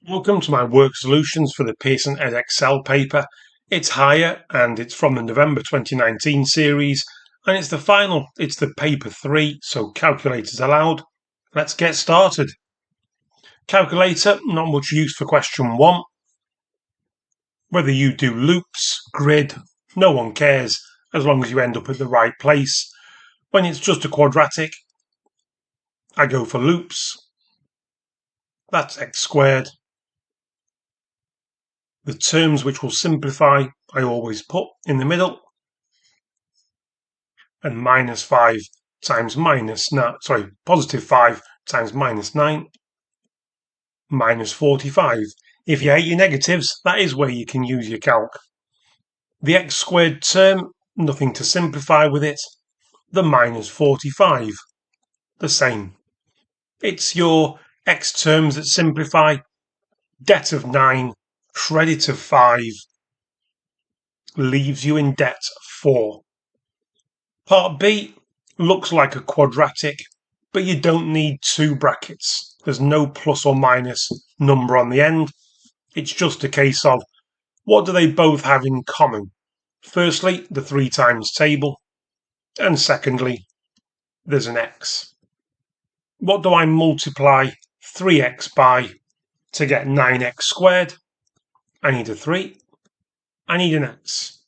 Welcome to my work solutions for the Pearson Edexcel paper. It's higher and it's from the November 2019 series and it's the final, it's the paper 3, so calculators allowed. Let's get started. Calculator, not much use for question 1. Whether you do loops, grid, no one cares as long as you end up at the right place. When it's just a quadratic, I go for loops. That's x squared. The terms which will simplify, I always put in the middle. And minus 5 times positive 5 times minus 9, minus 45. If you hate your negatives, that is where you can use your calc. The x squared term, nothing to simplify with it. The minus 45, the same. It's your x terms that simplify. Debt of 9, credit of 5, leaves you in debt 4. Part B looks like a quadratic, but you don't need two brackets. There's no plus or minus number on the end. It's just a case of what do they both have in common? Firstly, the 3 times table, and secondly, there's an x. What do I multiply 3x by to get 9x squared? I need a 3. I need an x.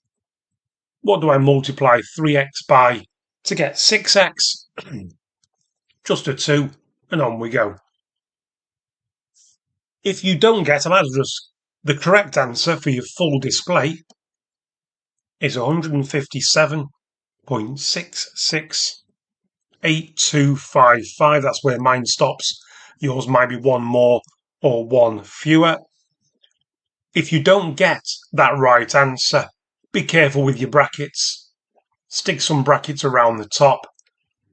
What do I multiply 3x by to get 6x? Just a 2, and on we go. If you don't get them, the correct answer for your full display is 157.668255. That's where mine stops. Yours might be one more or one fewer. If you don't get that right answer, be careful with your brackets. Stick some brackets around the top,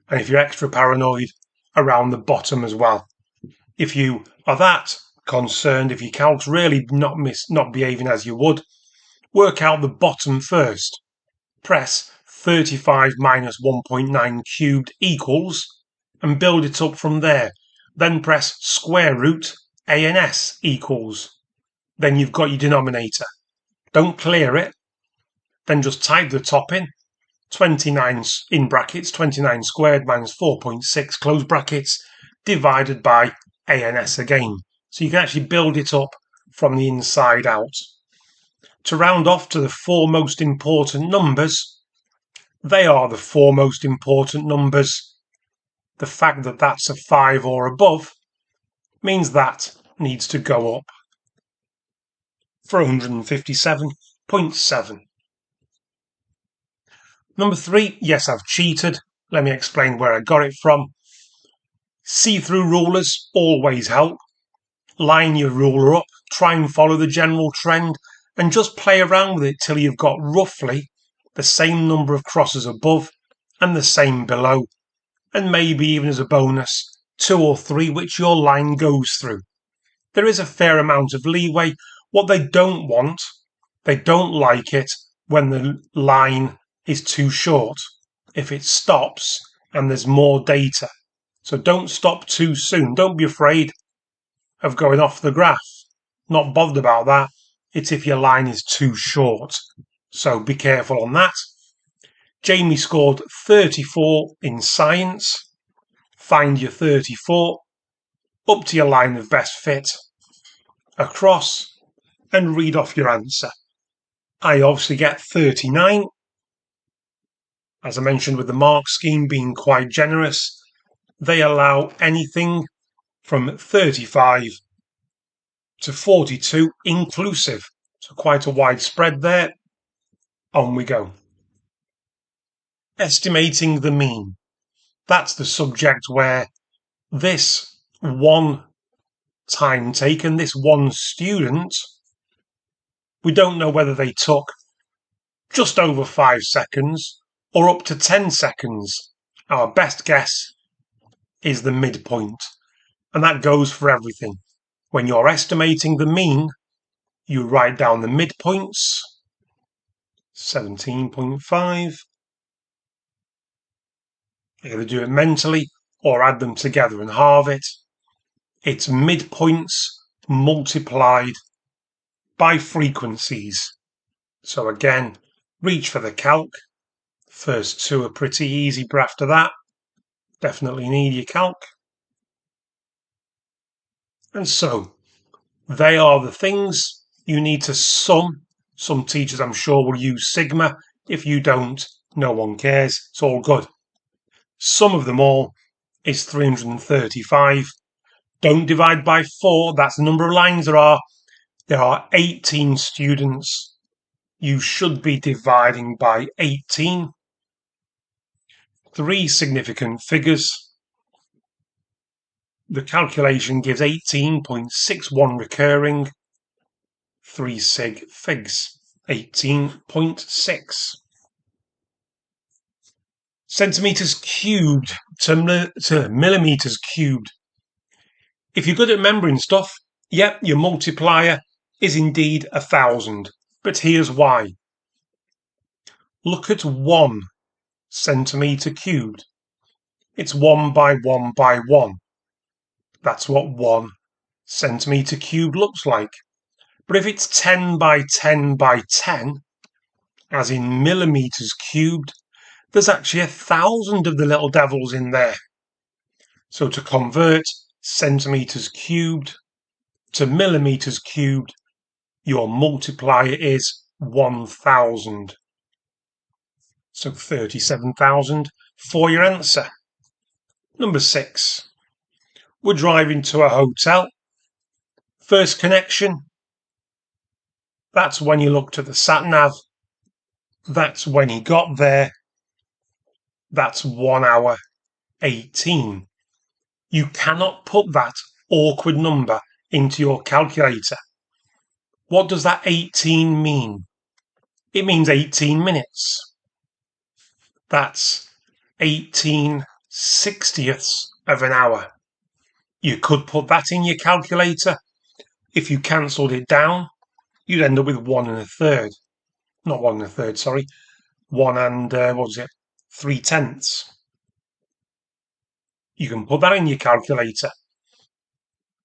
and if you're extra paranoid, around the bottom as well. If you are that concerned, if your calc's really not behaving as you would, work out the bottom first. Press 35 minus 1.9 cubed equals, and build it up from there. Then press square root ANS equals. Then you've got your denominator. Don't clear it. Then just type the top in. 29 in brackets, 29 squared minus 4.6 close brackets, divided by ANS again. So you can actually build it up from the inside out. To round off to the 4 most important numbers, they are the 4 most important numbers. The fact that that's a 5 or above means that needs to go up for 157.7. Number 3, yes, I've cheated. Let me explain where I got it from. See-through rulers always help. Line your ruler up, try and follow the general trend, and just play around with it till you've got roughly the same number of crosses above and the same below, and maybe even as a bonus, 2 or 3 which your line goes through. There is a fair amount of leeway. What they don't want, they don't like it when the line is too short, if it stops and there's more data. So don't stop too soon. Don't be afraid of going off the graph. Not bothered about that. It's if your line is too short. So be careful on that. Jamie scored 34 in science. Find your 34, up to your line of best fit, across, and read off your answer. I obviously get 39. As I mentioned, with the mark scheme being quite generous, they allow anything from 35 to 42 inclusive. So quite a wide spread there. On we go. Estimating the mean. That's the subject where this one time taken, this one student, we don't know whether they took just over 5 seconds or up to 10 seconds. Our best guess is the midpoint, and that goes for everything. When you're estimating the mean, you write down the midpoints, 17.5. Either do it mentally or add them together and halve it. It's midpoints multiplied by frequencies. So again, reach for the calc. First two are pretty easy, but after that, definitely need your calc. And so, they are the things you need to sum. Some teachers, I'm sure, will use sigma. If you don't, no one cares. It's all good. Sum of them all is 335. Don't divide by 4. That's the number of lines there are. There are 18 students. You should be dividing by 18. 3 significant figures. The calculation gives 18.61 recurring. 3 sig figs. 18.6. Centimetres cubed to millimetres cubed. If you're good at remembering stuff, yep, your multiplier is indeed 1,000. But here's why. Look at 1 centimetre cubed. It's 1 by 1 by 1. That's what 1 centimetre cubed looks like. But if it's 10 by 10 by 10, as in millimetres cubed, there's actually 1,000 of the little devils in there. So to convert centimetres cubed to millimetres cubed, your multiplier is 1,000. So 37,000 for your answer. Number 6. We're driving to a hotel. First connection. That's when you looked at the sat-nav. That's when he got there. That's 1 hour 18. You cannot put that awkward number into your calculator. What does that 18 mean? It means 18 minutes. That's 18 60ths of an hour. You could put that in your calculator. If you cancelled it down, you'd end up with 1 1/3. Not 1 1/3, sorry. 1 and, 3/10. You can put that in your calculator.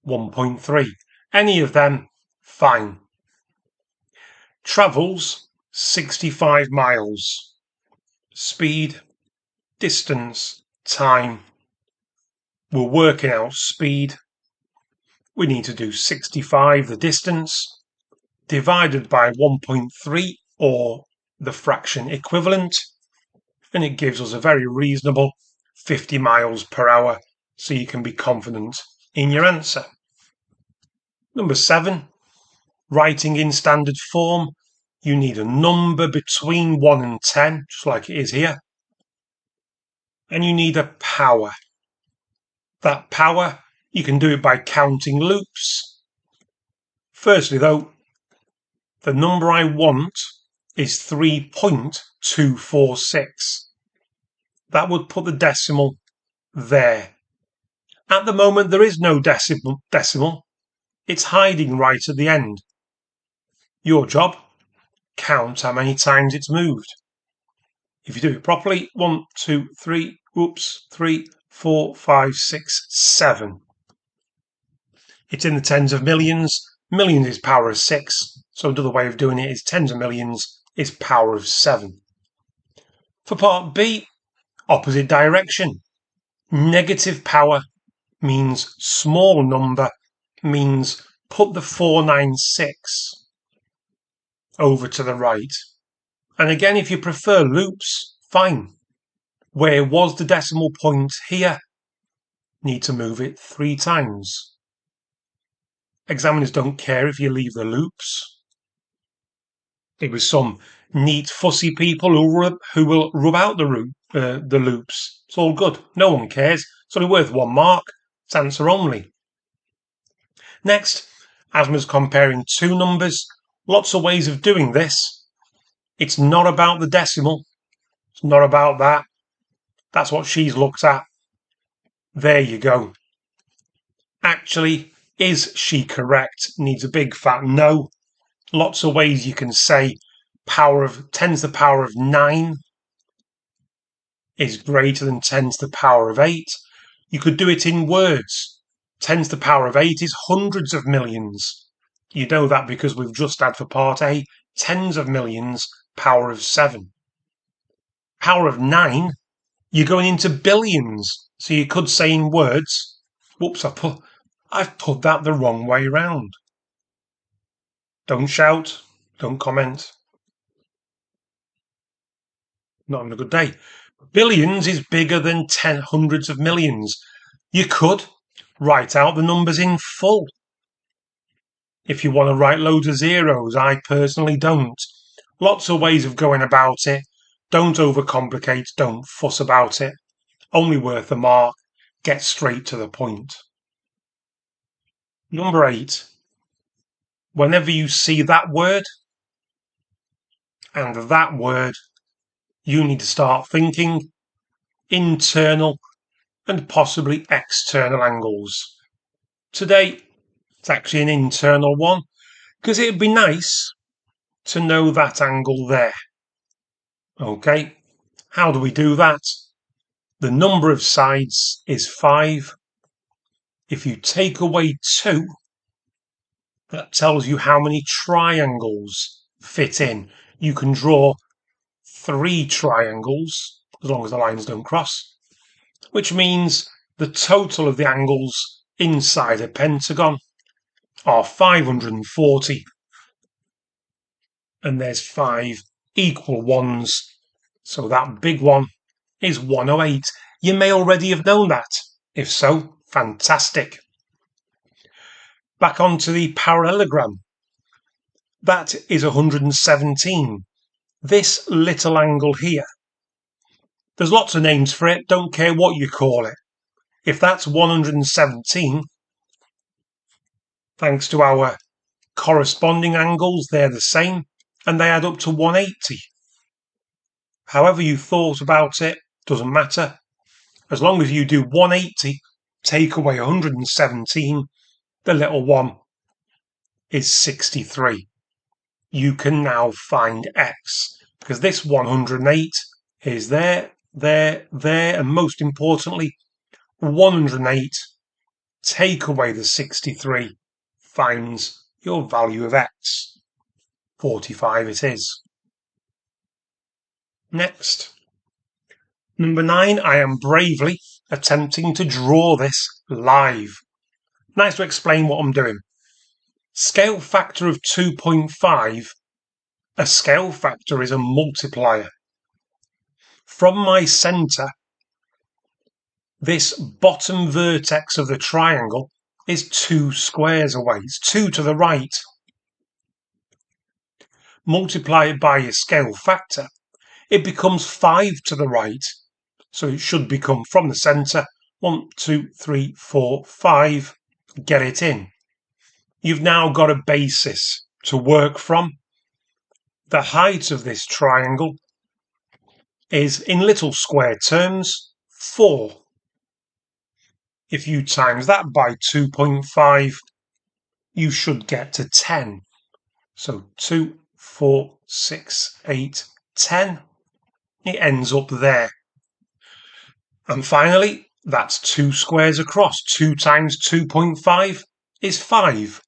1.3. Any of them, fine. Travels 65 miles. Speed, distance, time. We're working out speed. We need to do 65, the distance, divided by 1.3, or the fraction equivalent, and it gives us a very reasonable 50 miles per hour, so you can be confident in your answer. Number 7, writing in standard form, you need a number between 1 and 10, just like it is here, and you need a power. That power, you can do it by counting loops. Firstly though, the number I want is 3.246. That would put the decimal there. At the moment, there is no decimal. It's hiding right at the end. Your job, count how many times it's moved. If you do it properly, 1, 2, 3, 3, 4, 5, 6, 7. It's in the tens of millions. Millions is power of 6. So another way of doing it is tens of millions is power of 7. For part B, opposite direction. Negative power means small number, means put the 496 over to the right. And again, if you prefer loops, fine. Where was the decimal point here? Need to move it 3 times. Examiners don't care if you leave the loops. It was some neat, fussy people who will rub out the loops. It's all good. No one cares. It's only worth 1 mark. It's answer only. Next, Asma's comparing 2 numbers. Lots of ways of doing this. It's not about the decimal. It's not about that. That's what she's looked at. There you go. Actually, is she correct? Needs a big fat no. Lots of ways you can say power of 10 to the power of 9 is greater than 10 to the power of 8. You could do it in words. 10 to the power of 8 is hundreds of millions. You know that because we've just had for part A, tens of millions, power of 7. Power of 9, you're going into billions. So you could say in words, whoops, I've put that the wrong way round. Don't shout, don't comment. Not having a good day. Billions is bigger than hundreds of millions. You could write out the numbers in full. If you want to write loads of zeros, I personally don't. Lots of ways of going about it. Don't overcomplicate, don't fuss about it. Only worth a mark. Get straight to the point. Number 8. Whenever you see that word and that word, you need to start thinking internal and possibly external angles. Today, it's actually an internal one, because it'd be nice to know that angle there. Okay, how do we do that? The number of sides is 5. If you take away 2, that tells you how many triangles fit in. You can draw 3 triangles, as long as the lines don't cross, which means the total of the angles inside a pentagon are 540. And there's 5 equal ones. So that big one is 108. You may already have known that. If so, fantastic. Back onto the parallelogram. That is 117. This little angle here. There's lots of names for it. Don't care what you call it. If that's 117, thanks to our corresponding angles, they're the same, and they add up to 180. However you thought about it, doesn't matter. As long as you do 180, take away 117, the little one is 63. You can now find x, because this 108 is there, and most importantly, 108, take away the 63, finds your value of x. 45 it is. Next. Number 9, I am bravely attempting to draw this live. Nice to explain what I'm doing. Scale factor of 2.5. A scale factor is a multiplier. From my centre, this bottom vertex of the triangle is 2 squares away. It's 2 to the right. Multiply it by your scale factor, it becomes 5 to the right. So it should become from the centre 1, 2, 3, 4, 5. Get it in. You've now got a basis to work from. The height of this triangle is, in little square terms, 4. If you times that by 2.5, you should get to 10. So 2, 4, 6, 8, 10. It ends up there. And finally, that's 2 squares across. 2 times 2.5 is 5.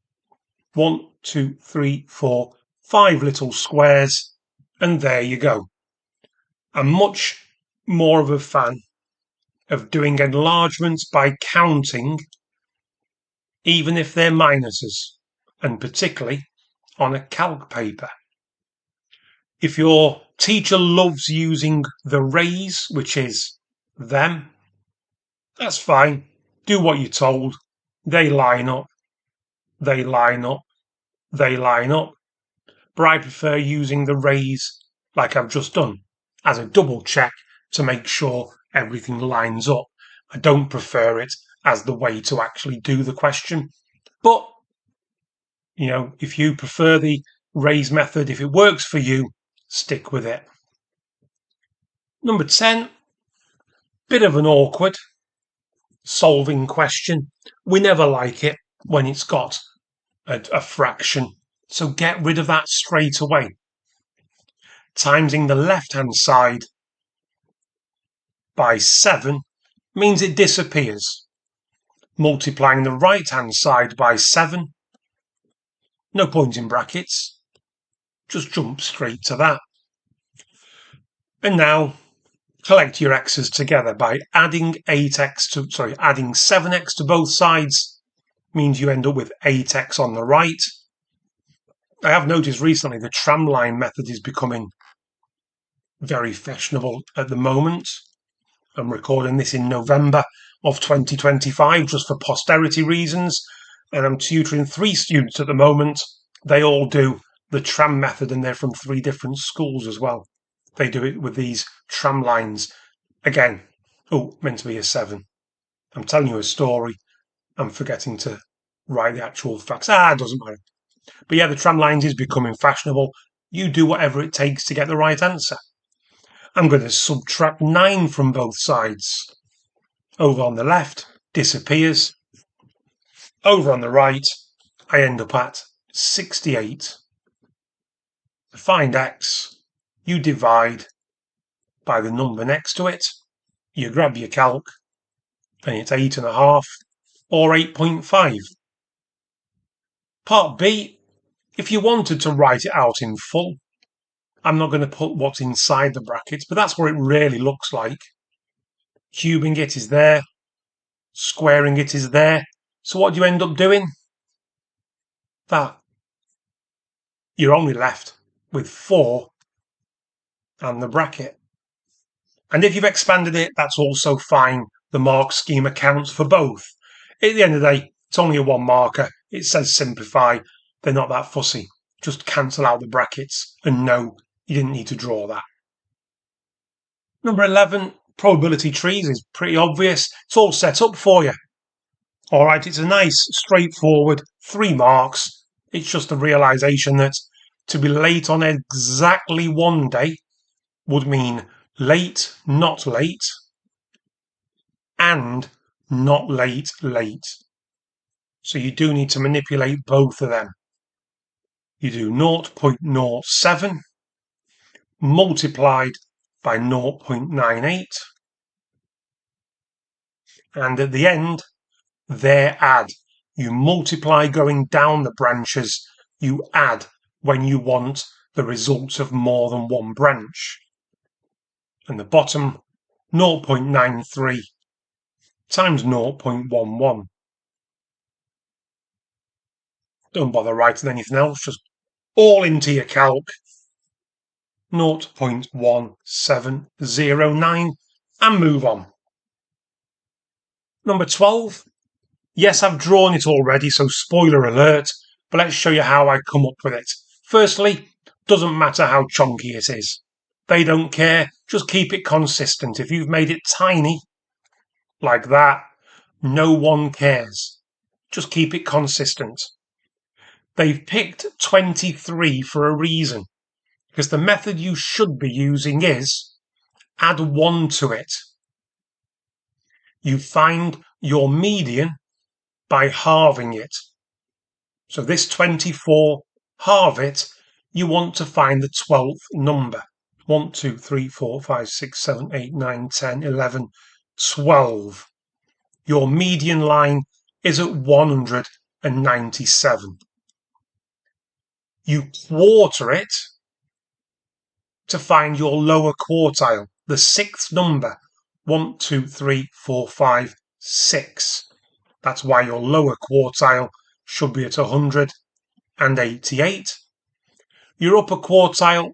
1, 2, 3, 4, 5 little squares, and there you go. I'm much more of a fan of doing enlargements by counting, even if they're minuses, and particularly on a calc paper. If your teacher loves using the rays, which is them, that's fine. Do what you're told. They line up. They line up. They line up. But I prefer using the rays, like I've just done, as a double check to make sure everything lines up. I don't prefer it as the way to actually do the question. But, if you prefer the rays method, if it works for you, stick with it. Number 10, bit of an awkward solving question. We never like it when it's got a fraction, so get rid of that straight away. Timesing the left-hand side by 7 means it disappears. multiplying the right-hand side by 7. No point in brackets. Just jump straight to that. And now collect your x's together by adding 7x to both sides. Means you end up with 8x on the right. I have noticed recently the tramline method is becoming very fashionable at the moment. I'm recording this in November of 2025 just for posterity reasons, and I'm tutoring 3 students at the moment. They all do the tram method, and they're from 3 different schools as well. They do it with these tram lines. Again, meant to be a 7. I'm telling you a story. I'm forgetting to write the actual facts. It doesn't matter. But yeah, the tram lines is becoming fashionable. You do whatever it takes to get the right answer. I'm going to subtract 9 from both sides. Over on the left, disappears. Over on the right, I end up at 68. To find x, you divide by the number next to it. You grab your calc, and it's 8.5 or 8.5. Part B, if you wanted to write it out in full, I'm not going to put what's inside the brackets, but that's what it really looks like. Cubing it is there. Squaring it is there. So what do you end up doing? That. You're only left with 4 and the bracket. And if you've expanded it, that's also fine. The mark scheme accounts for both. At the end of the day, it's only a 1 marker. It says simplify. They're not that fussy. Just cancel out the brackets. And no, you didn't need to draw that. Number 11, probability trees is pretty obvious. It's all set up for you. All right, it's a nice, straightforward 3 marks. It's just the realisation that to be late on exactly 1 day would mean late, not late, and not late, late. So you do need to manipulate both of them. You do 0.07 multiplied by 0.98, and at the end, their add. You multiply going down the branches, you add when you want the results of more than 1 branch. And the bottom, 0.93 times 0.11. Don't bother writing anything else, just all into your calc. 0.1709 and move on. Number 12. Yes, I've drawn it already, so spoiler alert, but let's show you how I come up with it. Firstly, doesn't matter how chunky it is. They don't care, just keep it consistent. If you've made it tiny, like that, no one cares. Just keep it consistent. They've picked 23 for a reason, because the method you should be using is add 1 to it. You find your median by halving it. So this 24, halve it, you want to find the 12th number. 1, 2, 3, 4, 5, 6, 7, 8, 9, 10, 11, 12. Your median line is at 197. You quarter it to find your lower quartile, the 6th number. 1, 2, 3, 4, 5, 6. That's why your lower quartile should be at 188. Your upper quartile,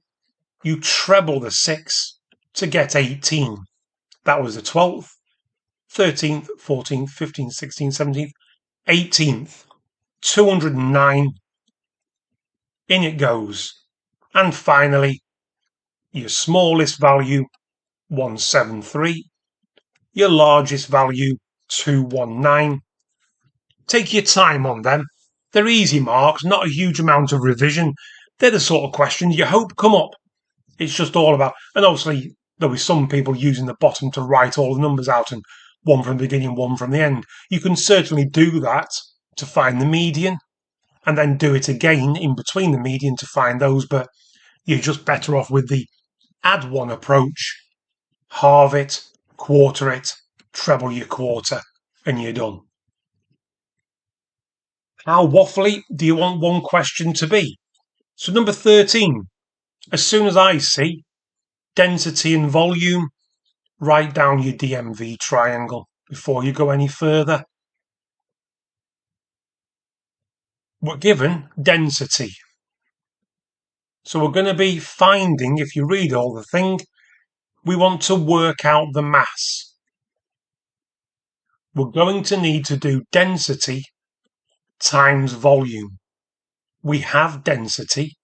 you treble the 6 to get 18. That was the 12th, 13th, 14th, 15th, 16th, 17th, 18th. 209. In it goes. And finally, your smallest value, 173. Your largest value, 219. Take your time on them. They're easy marks, not a huge amount of revision. They're the sort of questions you hope come up. It's just all about, and obviously there'll be some people using the bottom to write all the numbers out and 1 from the beginning, 1 from the end. You can certainly do that to find the median and then do it again in between the median to find those, but you're just better off with the add 1 approach, halve it, quarter it, treble your quarter, and you're done. How waffly do you want one question to be? So number 13, as soon as I see density and volume, write down your DMV triangle before you go any further. We're given density. So we're going to be finding, if you read all the thing, we want to work out the mass. We're going to need to do density times volume. We have density.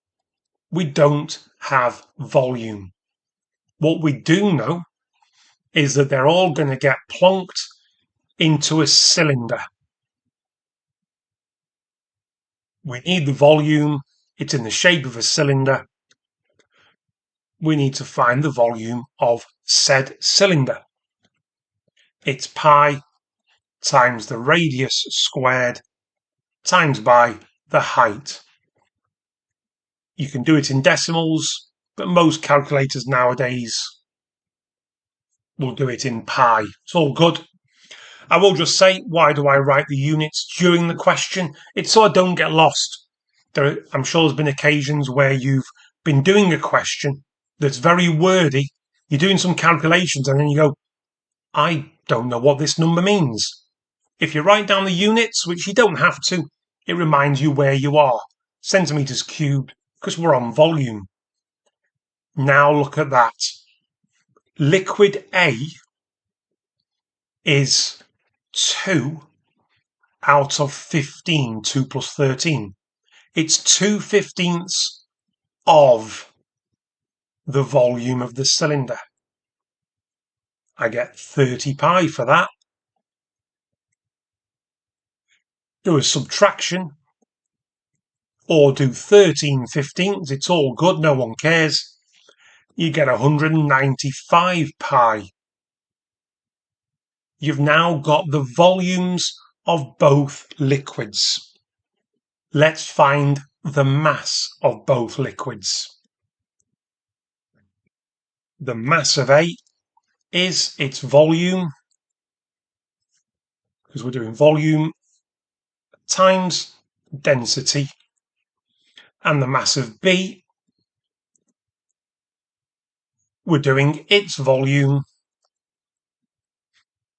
We don't have volume. What we do know is that they're all going to get plonked into a cylinder. We need the volume. It's in the shape of a cylinder. We need to find the volume of said cylinder. It's pi times the radius squared times by the height. You can do it in decimals, but most calculators nowadays will do it in pi. It's all good. I will just say, why do I write the units during the question? It's so I don't get lost. I'm sure there's been occasions where you've been doing a question that's very wordy, you're doing some calculations, and then you go, I don't know what this number means. If you write down the units, which you don't have to, it reminds you where you are. Centimetres cubed, because we're on volume. Now look at that. Liquid A is 2 out of 15, 2 plus 13. It's 2/15 of the volume of the cylinder. I get 30 pi for that. Do a subtraction or do 13/15. It's all good, no one cares. You get 195 pi. You've now got the volumes of both liquids. Let's find the mass of both liquids. The mass of A is its volume, because we're doing volume times density, and the mass of B, we're doing its volume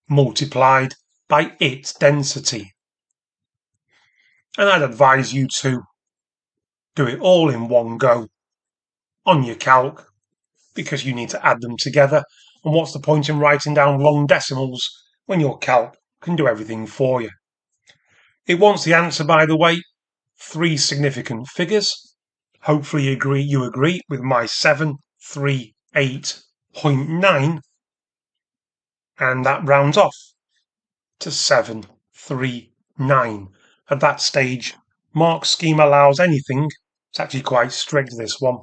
multiplied by its density. And I'd advise you to do it all in one go on your calc, because you need to add them together. And what's the point in writing down long decimals when your calc can do everything for you? It wants the answer, by the way, 3 significant figures. Hopefully you agree with my 738.9, and that rounds off to 739. At that stage, mark scheme allows anything. It's actually quite strict, this one.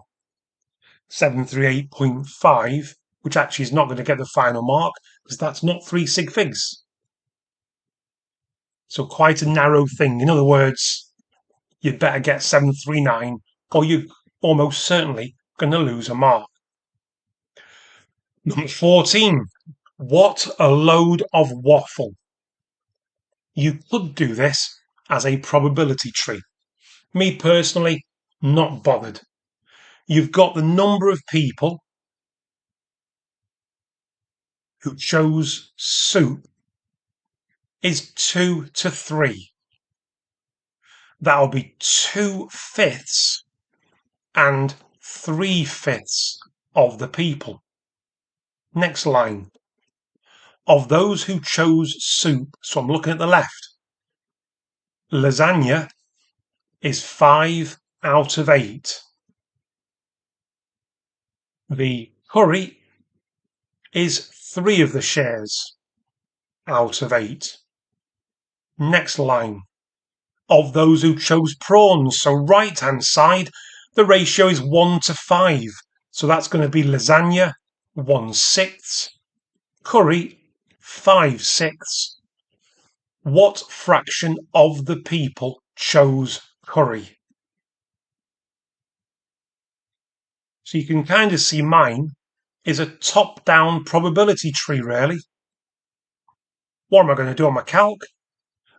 738.5, which actually is not going to get the final mark, because that's not 3 sig figs. So quite a narrow thing. In other words, you'd better get 739, or you're almost certainly going to lose a mark. Number 14. What a load of waffle. You could do this as a probability tree. Me personally, not bothered. You've got the number of people who chose soup is 2 to 3. That'll be 2/5 and 3/5 of the people. Next line. Of those who chose soup, so I'm looking at the left, lasagna is 5 out of 8. The curry is 3 of the shares out of 8. Next line. Of those who chose prawns, so right hand side, the ratio is 1 to 5. So that's going to be lasagna 1/6, curry 5/6. What fraction of the people chose curry? So you can kind of see mine is a top-down probability tree, really. What am I going to do on my calc?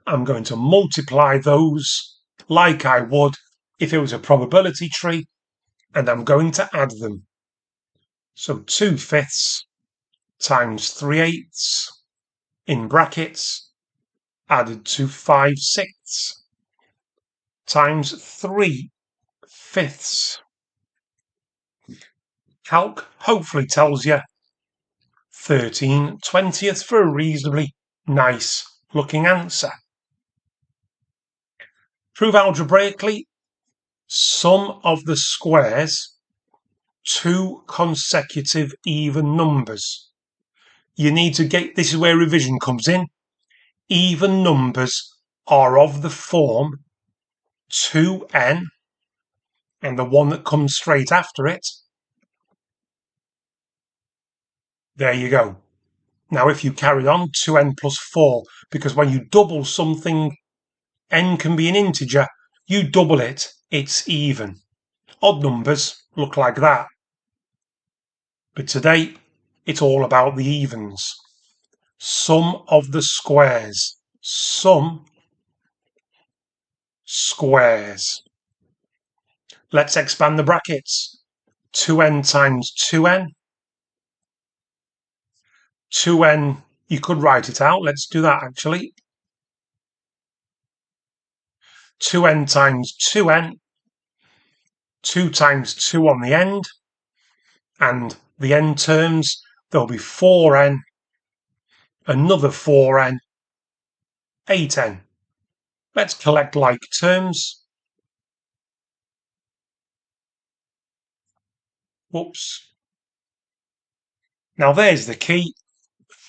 I'm going to multiply those like I would if it was a probability tree, and I'm going to add them. So 2/5 times 3/8 in brackets added to 5/6 times 3/5. Calc hopefully tells you 13/20 for a reasonably nice looking answer. Prove algebraically sum of the squares two consecutive even numbers. You need to get, this is where revision comes in. Even numbers are of the form 2n, and the one that comes straight after it. There you go. Now if you carry on, 2n plus 4, because when you double something, n can be an integer, you double it, it's even. Odd numbers look like that. But today, it's all about the evens. Sum of the squares. Sum squares. Let's expand the brackets. 2n times 2n. 2n, you could write it out. Let's do that actually. 2n times 2n. 2 times 2 on the end. And the n terms, there'll be 4n. Another 4n. 8n. Let's collect like terms. Whoops. Now there's the key.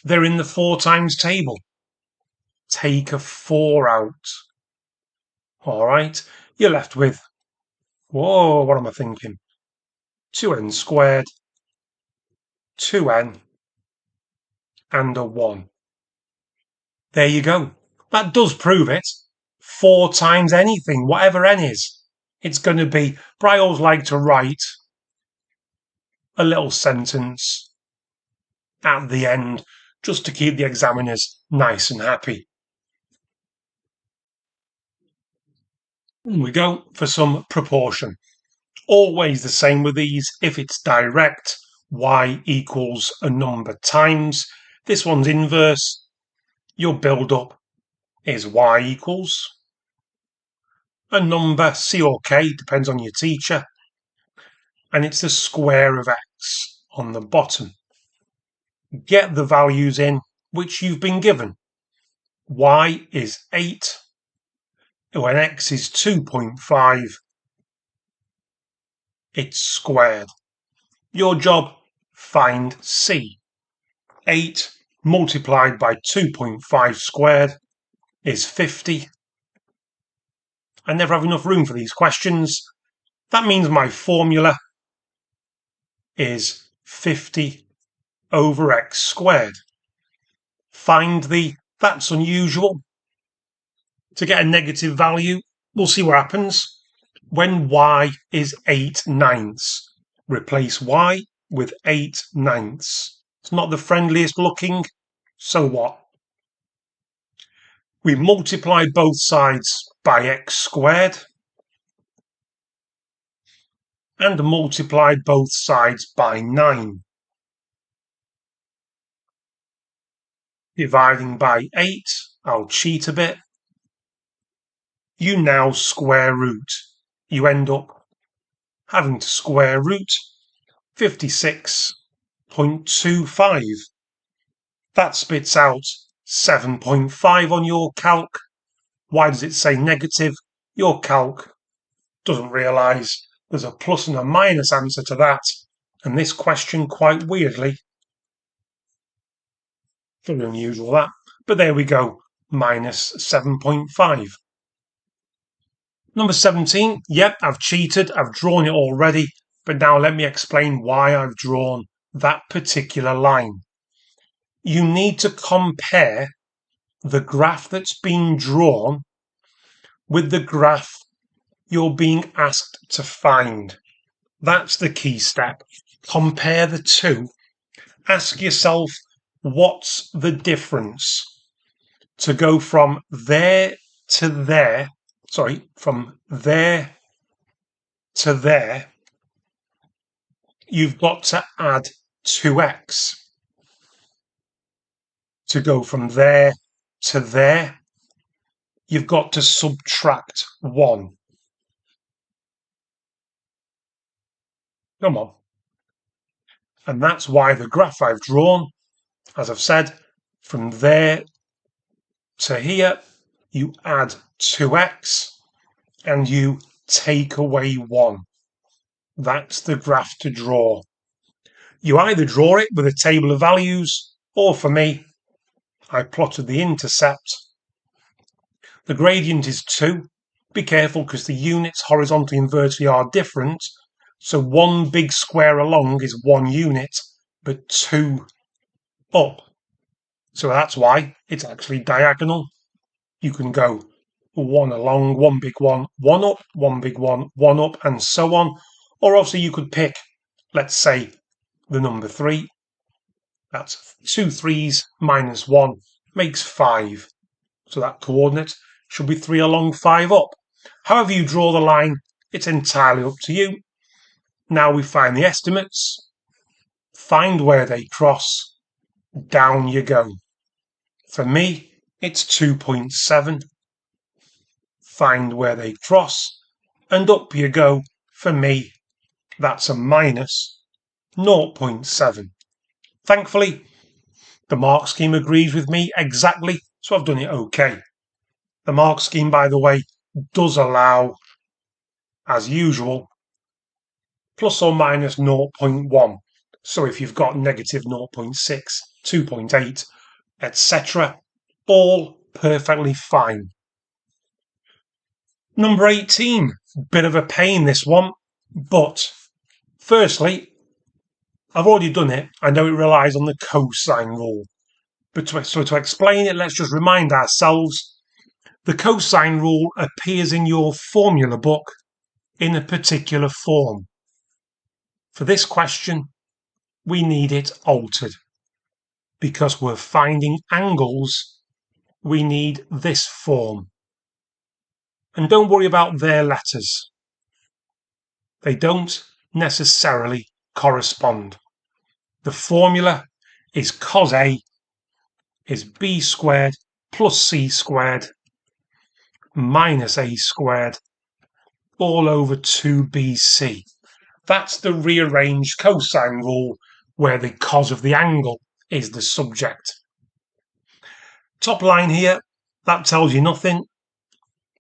They're in the 4 times table. Take a 4 out. All right, you're left with, whoa, what am I thinking? 2n squared, 2n, and a 1. There you go. That does prove it. 4 times anything, whatever n is, it's going to be, but I always like to write a little sentence at the end just to keep the examiners nice and happy. And we go for some proportion. Always the same with these. If it's direct, y equals a number times. This one's inverse. Your build-up is y equals a number, C or K, depends on your teacher, and it's the square of x on the bottom. Get the values in which you've been given. Y is 8, when x is 2.5, it's squared. Your job, find C. 8 multiplied by 2.5 squared is 50. I never have enough room for these questions. That means my formula is 50 over x squared. Find the, that's unusual. To get a negative value, we'll see what happens. When y is 8/9, replace y with 8/9. It's not the friendliest looking, so what? We multiply both sides by x squared and multiplied both sides by 9. Dividing by 8, I'll cheat a bit. You now square root. You end up having to square root 56.25. That spits out 7.5 on your calc. Why does it say negative? Your calc doesn't realise there's a plus and a minus answer to that. And this question, quite weirdly, very unusual that, but there we go, minus 7.5. Number 17, yep, I've cheated, I've drawn it already, but now let me explain why I've drawn that particular line. You need to compare the graph that's been drawn with the graph you're being asked to find. That's the key step. Compare the two. Ask yourself, what's the difference to go from there to there, from there to there, you've got to add 2x. To go from there to there, you've got to subtract 1. Come on. And that's why the graph I've drawn, as I've said, from there to here, you add 2x and you take away 1. That's the graph to draw. You either draw it with a table of values, or for me, I plotted the intercept. The gradient is 2. Be careful because the units horizontally and vertically are different. So one big square along is 1 unit, but 2 up. So that's why it's actually diagonal. You can go 1 along, 1 big one, 1 up, 1 big one, 1 up, and so on. Or also you could pick, let's say, the number 3. That's 2 3s minus 1 makes 5. So that coordinate should be 3 along, 5 up. However you draw the line, it's entirely up to you. Now we find the estimates. Find where they cross. Down you go. For me, it's 2.7. Find where they cross. And up you go. For me, that's a minus 0.7. Thankfully, the mark scheme agrees with me exactly, so I've done it okay. The mark scheme, by the way, does allow, as usual, plus or minus 0.1. So if you've got negative 0.6, 2.8, etc., all perfectly fine. Number 18, bit of a pain this one, but firstly, I've already done it. I know it relies on the cosine rule. But to explain it, let's just remind ourselves, the cosine rule appears in your formula book in a particular form. For this question, we need it altered. Because we're finding angles, we need this form. And don't worry about their letters. They don't necessarily correspond. The formula is cos A is b squared plus c squared minus a squared all over 2bc. That's the rearranged cosine rule where the cos of the angle is the subject. Top line here, that tells you nothing.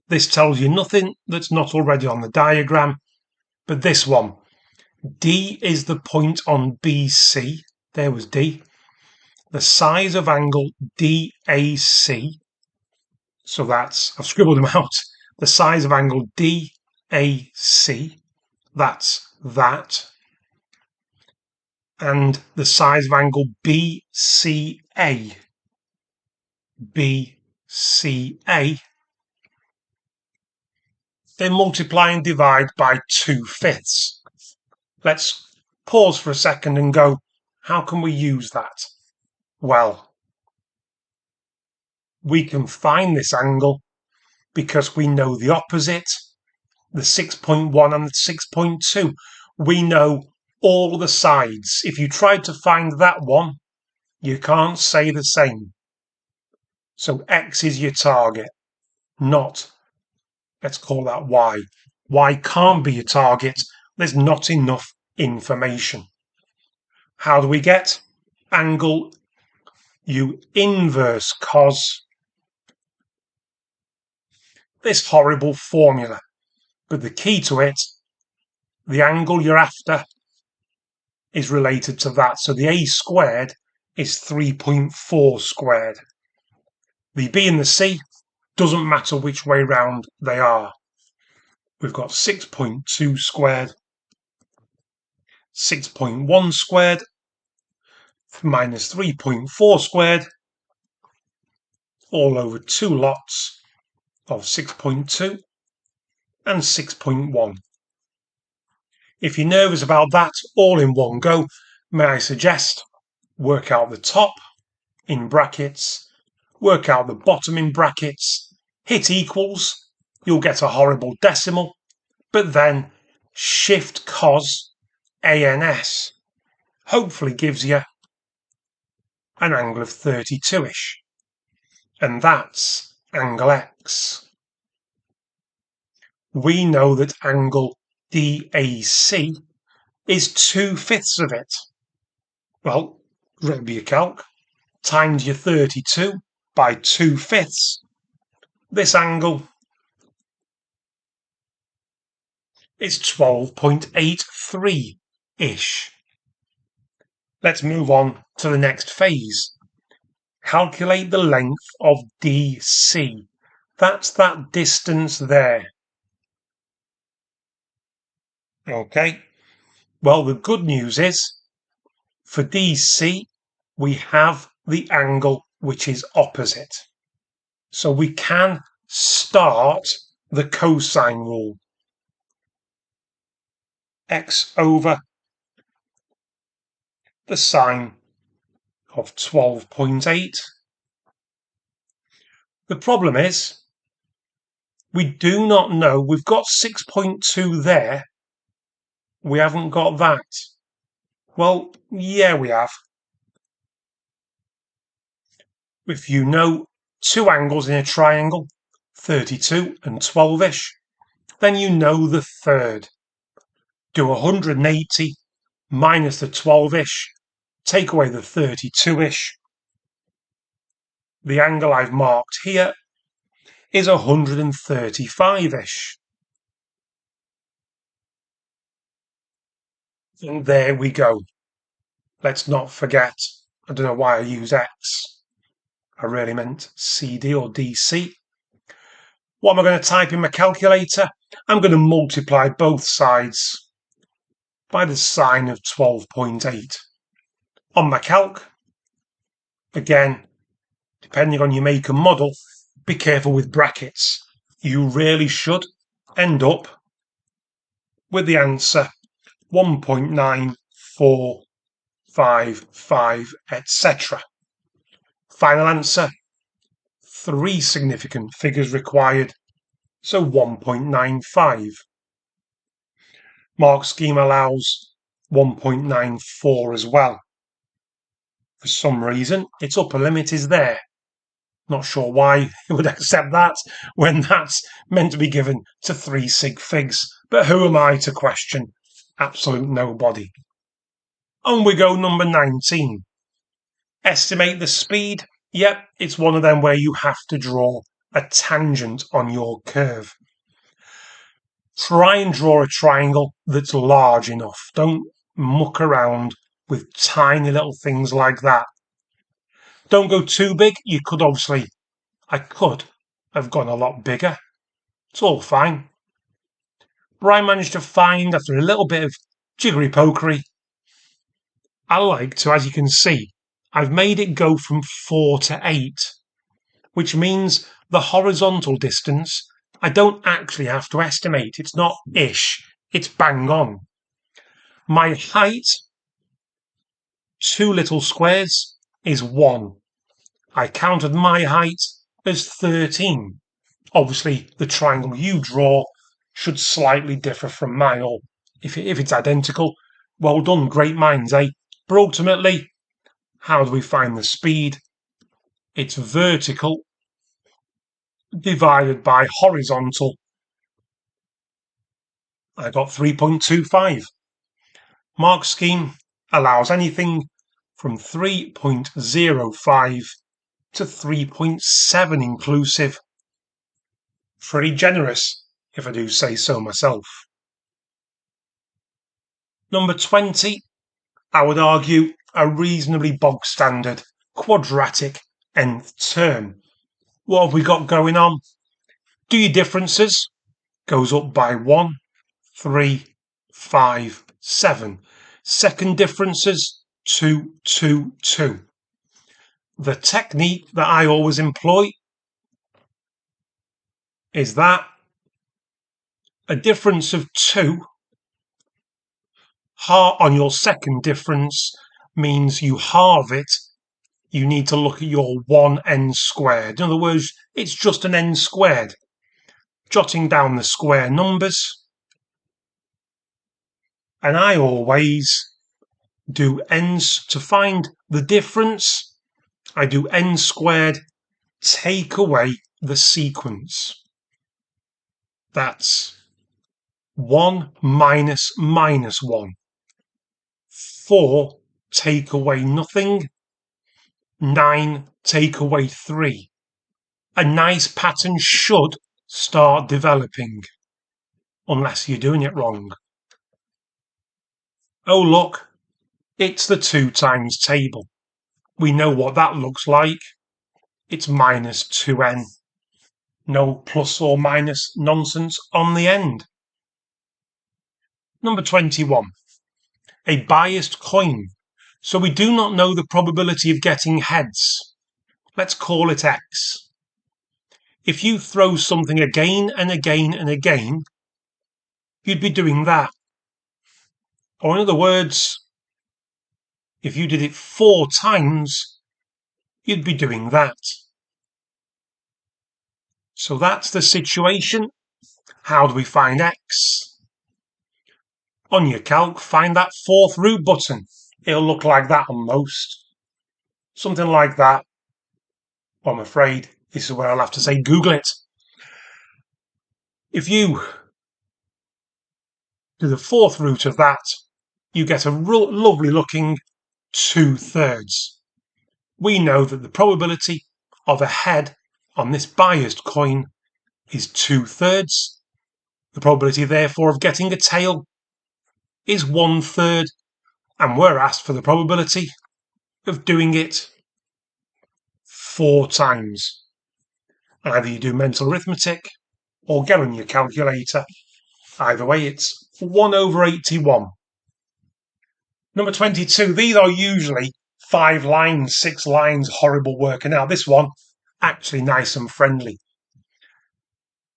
This tells you nothing that's not already on the diagram. But this one, D is the point on BC. There was D. The size of angle DAC. So that's, I've scribbled them out. The size of angle DAC. That's that. And the size of angle BCA. BCA. Then multiply and divide by 2/5. Let's pause for a second and go, how can we use that? Well, we can find this angle because we know the opposite, the 6.1 and the 6.2. We know all the sides. If you tried to find that one, you can't say the same. So X is your target, not, let's call that Y. Y can't be your target. There's not enough information. How do we get angle? You inverse cos this horrible formula. But the key to it, the angle you're after, is related to that. So the a squared is 3.4 squared. The b and the c doesn't matter which way round they are. We've got 6.2 squared, 6.1 squared, minus 3.4 squared, all over 2 lots of 6.2 and 6.1. If you're nervous about that all in one go, may I suggest work out the top in brackets work out the bottom in brackets, hit equals, you'll get a horrible decimal, but then shift cos ANS hopefully gives you an angle of 32-ish. And that's angle X. We know that angle DAC is 2/5 of it. Well, grab your calc, times your 32 by 2/5. This angle is 12.83-ish. Let's move on to the next phase. Calculate the length of DC. That's that distance there. Okay. Well, the good news is, for DC, we have the angle which is opposite. So we can start the cosine rule. X over the sine of 12.8. The problem is, we do not know, we've got 6.2 there, we haven't got that. Well, yeah, we have. If you know two angles in a triangle, 32 and 12-ish, then you know the third. Do 180 minus the 12-ish, take away the 32-ish. The angle I've marked here is 135-ish. And there we go. Let's not forget, I don't know why I use X. I really meant CD or DC. What am I going to type in my calculator? I'm going to multiply both sides by the sine of 12.8. On my calc, again, depending on your make and model, be careful with brackets. You really should end up with the answer 1.9455, etc. Final answer, 3 significant figures required, so 1.95. Mark scheme allows 1.94 as well. For some reason, its upper limit is there. Not sure why it would accept that when that's meant to be given to 3 sig figs, but who am I to question? Absolute nobody. On we go, number 19. Estimate the speed. Yep, it's one of them where you have to draw a tangent on your curve. Try and draw a triangle that's large enough. Don't muck around with tiny little things like that. Don't go too big. I could have gone a lot bigger. It's all fine. But I managed to find, after a little bit of jiggery pokery, I like to, as you can see, I've made it go from 4 to 8, which means the horizontal distance, I don't actually have to estimate. It's not ish, it's bang on. My height, 2 little squares, is 1. I counted my height as 13. Obviously, the triangle you draw should slightly differ from mine, or if it's identical, well done, great minds, eh? But ultimately, how do we find the speed? It's vertical divided by horizontal. I got 3.25. Mark scheme allows anything from 3.05 to 3.7 inclusive. Pretty generous, if I do say so myself. Number 20, I would argue a reasonably bog standard quadratic nth term. What have we got going on? Do your differences, goes up by 1, 3, 5, 7. Second differences, 2, 2, 2. The technique that I always employ is that a difference of 2 on your second difference means you halve it you need to look at your 1n squared. In other words, it's just an n squared. Jotting down the square numbers. And I always do n's to find the difference. I do n squared, take away the sequence. That's 1 minus minus 1. 4 take away nothing. 9 take away 3. A nice pattern should start developing, unless you're doing it wrong. Oh look, it's the 2 times table. We know what that looks like. It's minus 2n. No plus or minus nonsense on the end. Number 21. A biased coin. So we do not know the probability of getting heads. Let's call it x. If you throw something again and again and again, you'd be doing that. Or in other words, if you did it 4 times, you'd be doing that. So that's the situation. How do we find x? On your calc, find that 4th root button. It'll look like that on most. Something like that. Well, I'm afraid this is where I'll have to say Google it. If you do the 4th root of that, you get a lovely looking 2/3. We know that the probability of a head on this biased coin is 2/3. The probability, therefore, of getting a tail is 1/3. And we're asked for the probability of doing it 4 times. Either you do mental arithmetic or get on your calculator. Either way, it's 1/81. Number 22. These are usually 5 lines, 6 lines, horrible working out. This one, actually nice and friendly.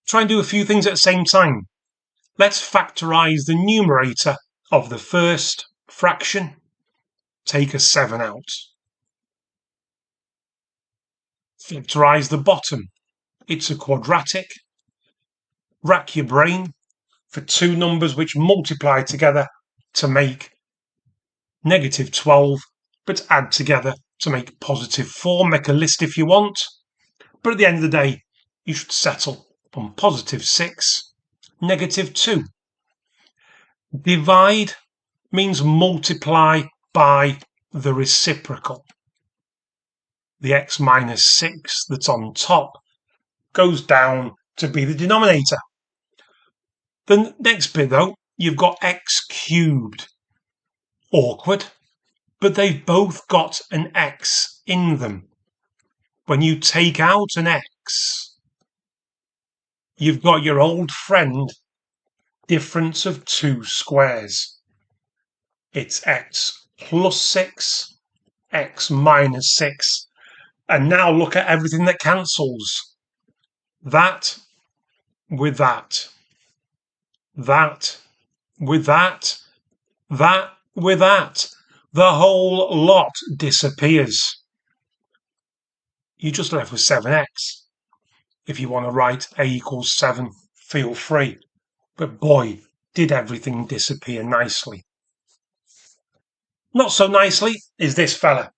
Try and do a few things at the same time. Let's factorise the numerator of the first fraction. Take a 7 out. Factorise the bottom. It's a quadratic. Rack your brain for 2 numbers which multiply together to make -12, but add together to make +4. Make a list if you want. But at the end of the day, you should settle on +6, -2. Divide means multiply by the reciprocal. The x minus 6 that's on top goes down to be the denominator. The next bit, though, you've got x cubed. Awkward, but they've both got an x in them. When you take out an x, you've got your old friend, difference of 2 squares. It's x plus 6, x minus 6. And now look at everything that cancels. That with that. That with that. That with that. The whole lot disappears. You're just left with 7x. If you want to write a equals 7, feel free. But boy, did everything disappear nicely. Not so nicely is this fella.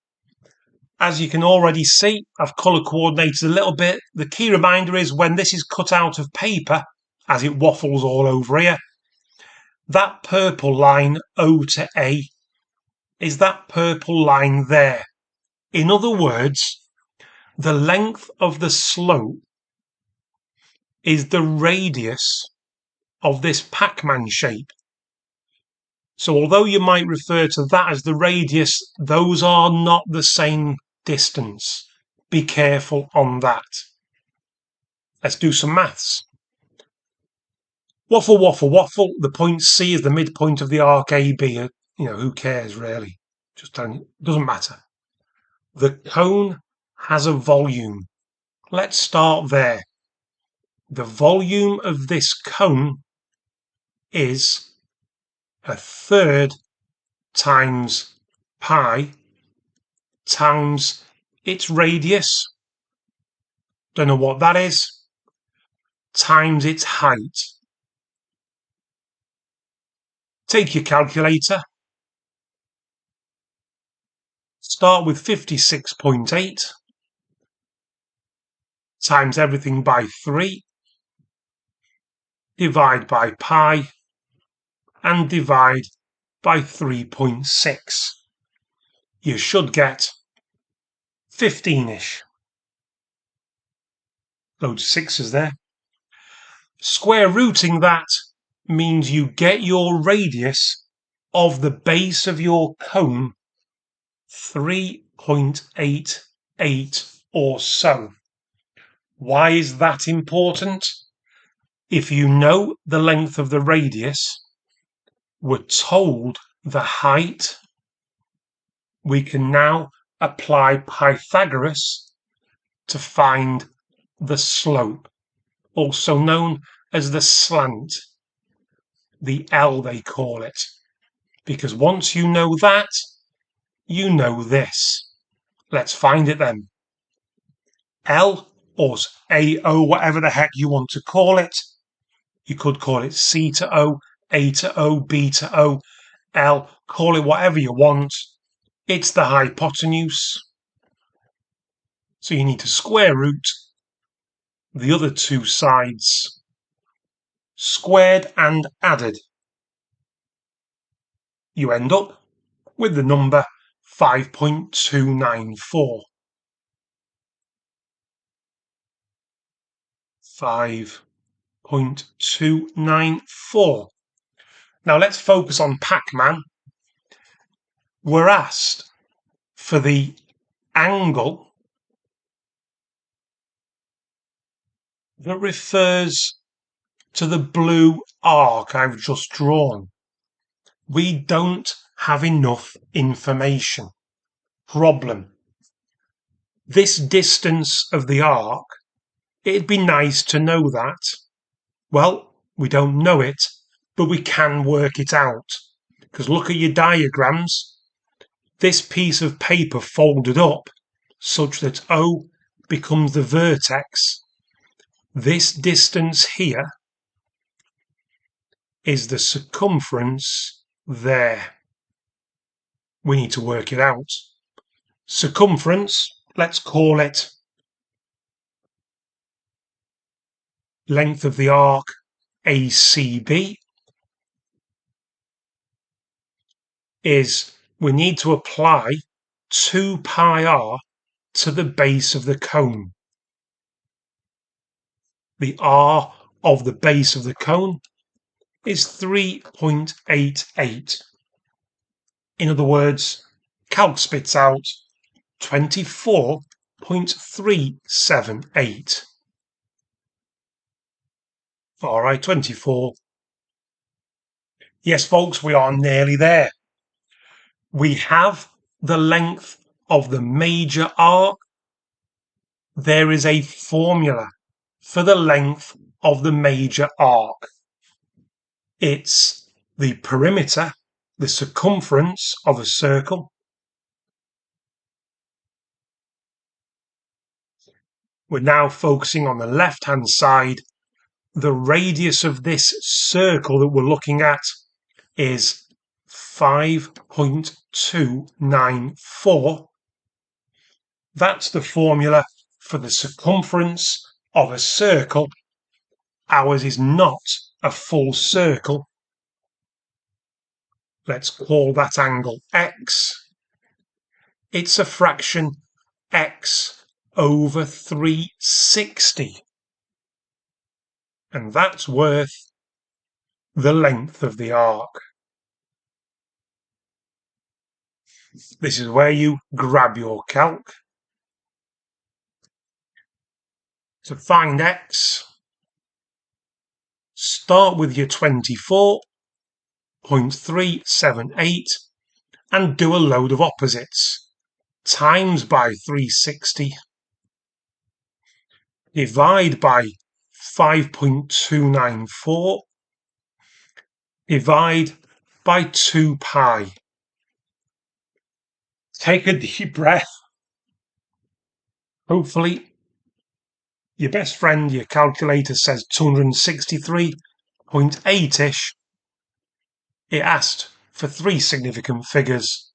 As you can already see, I've colour coordinated a little bit. The key reminder is when this is cut out of paper, as it waffles all over here, that purple line O to A is that purple line there. In other words, the length of the slope is the radius of this Pac-Man shape. So although you might refer to that as the radius, those are not the same distance. Be careful on that. Let's do some maths. Waffle, waffle, waffle. The point C is the midpoint of the arc AB. Who cares really? Just telling you, doesn't matter. The cone has a volume. Let's start there. The volume of this cone is 1/3 times pi times its radius, don't know what that is, times its height. Take your calculator, start with 56.8, times everything by 3, divide by pi, and divide by 3.6. You should get 15-ish. Loads of sixes there. Square rooting that means you get your radius of the base of your cone 3.88 or so. Why is that important? If you know the length of the radius, we're told the height, we can now apply Pythagoras to find the slope, also known as the slant, the L they call it, because once you know that, you know this. Let's find it then. L or AO, whatever the heck you want to call it. You could call it C to O, A to O, B to O, L, call it whatever you want. It's the hypotenuse. So you need to square root the other two sides, squared and added. You end up with the number 5.294. 5.294. Now let's focus on Pac-Man. We're asked for the angle that refers to the blue arc I've just drawn. We don't have enough information. Problem. This distance of the arc, it'd be nice to know that. Well, we don't know it, but we can work it out. Because look at your diagrams. This piece of paper folded up such that O becomes the vertex. This distance here is the circumference there. We need to work it out. Circumference, let's call it length of the arc ACB, is we need to apply 2 pi r to the base of the cone. The r of the base of the cone is 3.88. In other words, calc spits out 24.378. All right, 24. Yes, folks, we are nearly there. We have the length of the major arc. There is a formula for the length of the major arc. It's the perimeter, the circumference of a circle. We're now focusing on the left-hand side. The radius of this circle that we're looking at is 5.294. That's the formula for the circumference of a circle. Ours is not a full circle. Let's call that angle X. It's a fraction X over 360. And that's worth the length of the arc. This is where you grab your calc. To find X, start with your 24.378 and do a load of opposites. Times by 360. Divide by 5.294. Divide by 2 pi. Take a deep breath. Hopefully, your best friend, your calculator says 263.8-ish. It asked for three significant figures.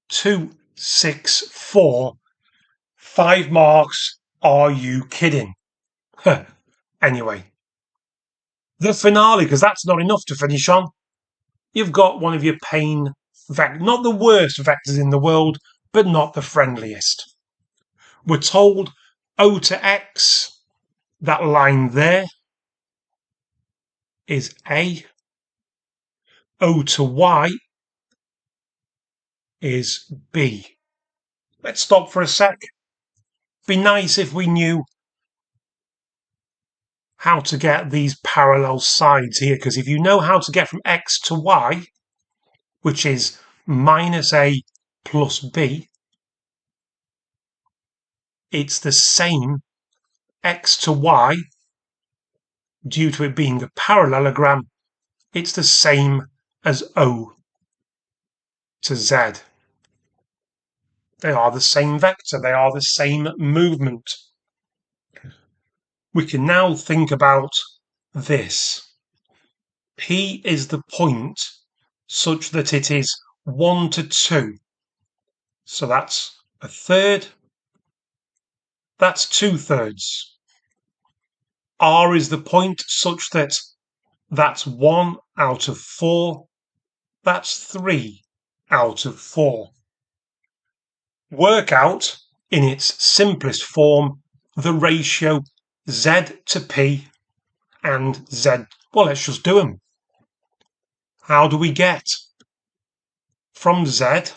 2, 6, 4. 5 marks. Are you kidding? Anyway, the finale, because that's not enough to finish on. You've got one of your pain vectors, not the worst vectors in the world, but not the friendliest. We're told O to X, that line there, is A. O to Y is B. Let's stop for a sec. Be nice if we knew how to get these parallel sides here, because if you know how to get from X to Y, which is minus A plus B, it's the same X to Y, due to it being a parallelogram, it's the same as O to Z. They are the same vector, they are the same movement. We can now think about this. P is the point such that it is 1 to 2. So that's a third. That's 2/3. R is the point such that that's 1 out of 4. That's 3 out of 4. Work out, in its simplest form, the ratio Z to P and Z. Well, let's just do them. How do we get from Z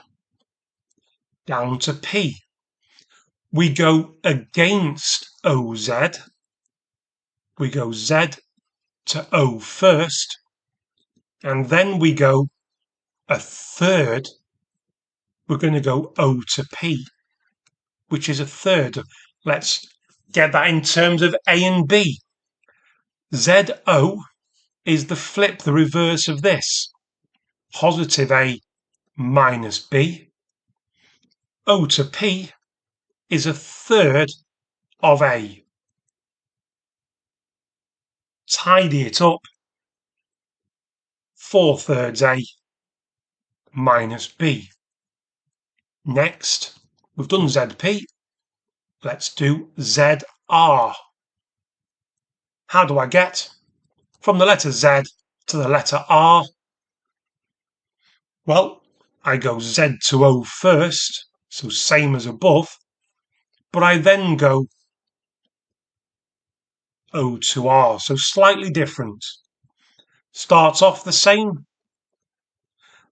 down to P? We go against OZ. We go Z to O first, and then we go a third. We're going to go O to P, which is a third. Let's get that in terms of A and B. ZO is the flip, the reverse of this. Positive A minus B. O to P is a third of A. Tidy it up. 4/3 A minus B. Next, we've done ZP. Let's do ZR. How do I get from the letter Z to the letter R? Well, I go Z to O first, so same as above, but I then go O to R, so slightly different. Starts off the same,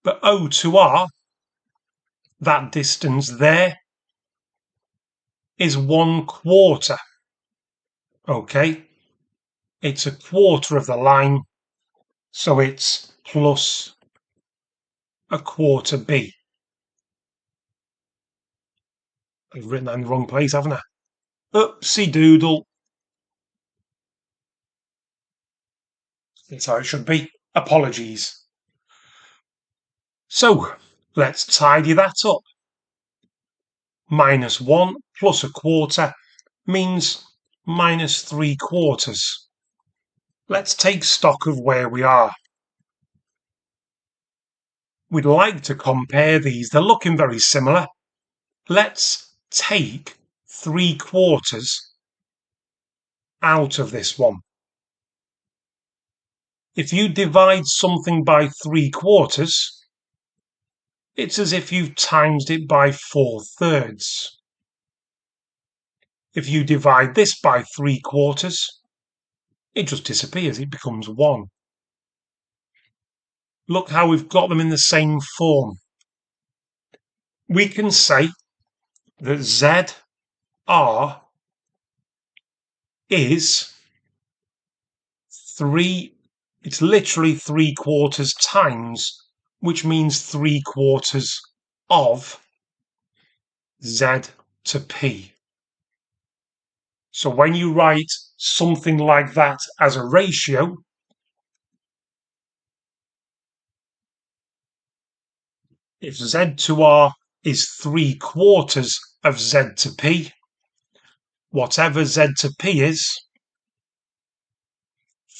but O to R, that distance there, is 1/4. Okay, it's a quarter of the line, so it's plus a quarter B. I've written that in the wrong place, haven't I? Oopsie doodle. That's how it should be. Apologies. So, let's tidy that up. -1 plus a quarter means -3/4. Let's take stock of where we are. We'd like to compare these. They're looking very similar. Let's take 3/4 out of this one. If you divide something by 3/4, it's as if you've times it by 4/3. If you divide this by 3/4, it just disappears, it becomes 1. Look how we've got them in the same form. We can say that ZR is 3, it's literally 3/4 times, which means 3/4 of Z to P. So when you write something like that as a ratio, if Z to R is 3/4 of Z to P, whatever Z to P is,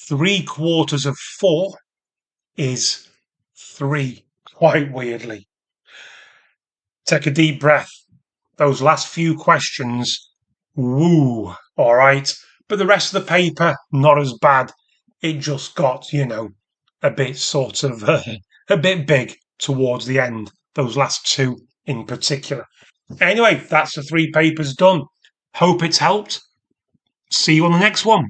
3/4 of 4 is 3, quite weirdly. Take a deep breath. Those last few questions, woo, all right. But the rest of the paper, not as bad. It just got, a bit sort of, a bit big towards the end. Those last two in particular. Anyway, that's the 3 papers done. Hope it's helped. See you on the next one.